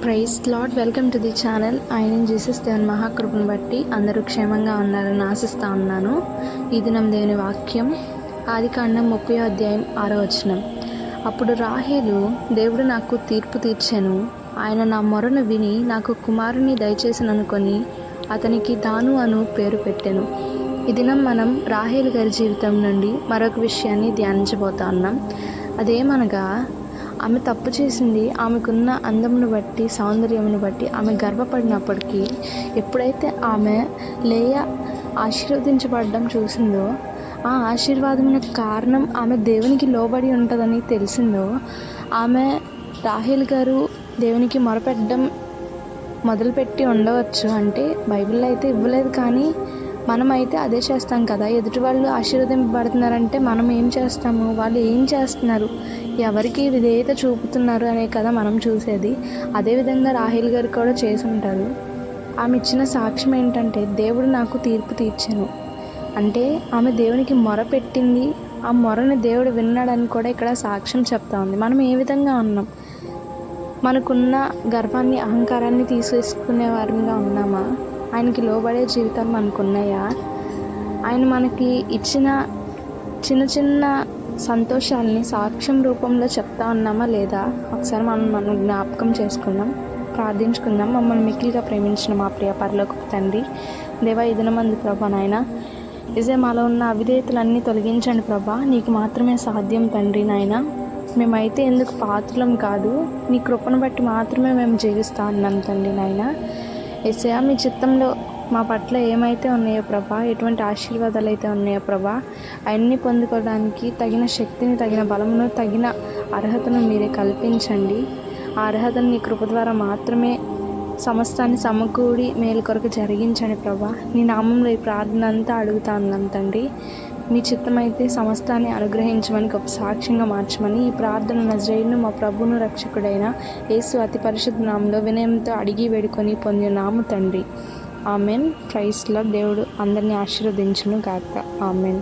Praise Lord, welcome to the channel. ఆయన Jesus దేవుని మహాకృపను బట్టి అందరూ క్షేమంగా ఉన్నారని ఆశిస్తూ ఉన్నాను. ఈ దినం దేవుని వాక్యం ఆదికాండం 30వ అధ్యాయం 6వ వచనం. అప్పుడు రాహేలు, దేవుడు నాకు తీర్పు తీర్చెను, ఆయన నా మొరను విని నాకు కుమారుని దయచేసిననుకొని అతనికి దాను అను పేరు పెట్టెను. ఈ దినం మనం రాహేలు గారి జీవితం నుండి మరొక విషయాన్ని ధ్యానించబోతా ఉన్నాం. అదేమనగా, ఆమె తప్పు చేసింది. ఆమెకున్న అందమును బట్టి, సౌందర్యమును బట్టి ఆమె గర్వపడినప్పటికీ ఎప్పుడైతే ఆమె లేయా ఆశీర్వదించబడడం చూసిందో, ఆ ఆశీర్వాదమునకు కారణం ఆమె దేవునికి లోబడి ఉంటుందని తెలిసిందో, ఆమె రాహేల్ గారు దేవునికి మొరపెట్టడం మొదలుపెట్టి ఉండవచ్చు. అంటే బైబిల్లో అయితే ఇవ్వలేదు, కానీ మనమైతే అదే చేస్తాం కదా. ఎదుటి వాళ్ళు ఆశీర్వదింపబడుతున్నారంటే మనం ఏం చేస్తాము, వాళ్ళు ఏం చేస్తున్నారు, ఎవరికి విధేయత చూపుతున్నారు అనే కదా మనం చూసేది. అదేవిధంగా రాహేల్ గారు కూడా చేసి ఉంటారు. ఆమె ఇచ్చిన సాక్ష్యం ఏంటంటే, దేవుడు నాకు తీర్పు తీర్చెను. అంటే ఆమె దేవునికి మొర పెట్టింది, ఆ మొరని దేవుడు విన్నాడని కూడా ఇక్కడ సాక్ష్యం చెప్తా ఉంది. మనం ఏ విధంగా ఉన్నాం? మనకున్న గర్వాన్ని, అహంకారాన్ని తీసేసుకునే వారిగా ఉన్నామా? ఆయనకి లోబడే జీవితాలు మనకున్నాయా? ఆయన మనకి ఇచ్చిన చిన్న చిన్న సంతోషాలని సాక్ష్యం రూపంలో చెప్తా ఉన్నామా లేదా? ఒకసారి మనం జ్ఞాపకం చేసుకుందాం, ప్రార్థించుకుందాం. మమ్మల్ని మిక్కిలిగా ప్రేమించిన మా ప్రియ పరలోకపు తండ్రి, దేవా, ఈ దినమందు ప్రభా నాయన మాలో ఉన్న అవిధేయతలన్నీ తొలగించండి ప్రభా. నీకు మాత్రమే సాధ్యం తండ్రి నాయన. మేమైతే ఎందుకు పాత్రలం కాదు, నీ కృపను బట్టి మాత్రమే మేము జీవిస్తూ ఉన్నాం తండ్రి నాయన. యేసయ్యా, మీ చిత్తంలో మా పట్ల ఏమైతే ఉన్నాయో ప్రభా, ఎటువంటి ఆశీర్వాదాలు అయితే ఉన్నాయో ప్రభా, అవన్నీ పొందుకోవడానికి తగిన శక్తిని, తగిన బలమును, తగిన అర్హతను మీరే కల్పించండి. ఆ అర్హతను నీ కృప ద్వారా మాత్రమే సమస్తాన్ని సమకూడి మేలు కొరకు జరిగించండి ప్రభా. నీ నామంలో ఈ ప్రార్థన అంతా అడుగుతా ఉన్నాం తండ్రి. మీ చిత్తమైతే సమస్తాన్ని అనుగ్రహించమని, గొప్ప సాక్ష్యంగా మార్చమని ఈ ప్రార్థన నజరేయును మా ప్రభువును రక్షకుడైన యేసు అతి పరిశుద్ధ నామంలో వినయంతో అడిగి వేడుకొని పొందినాము తండ్రి. ఆమెన్. Praise Lord. దేవుడు అందరినీ ఆశీర్వదించును గాక. ఆమెన్.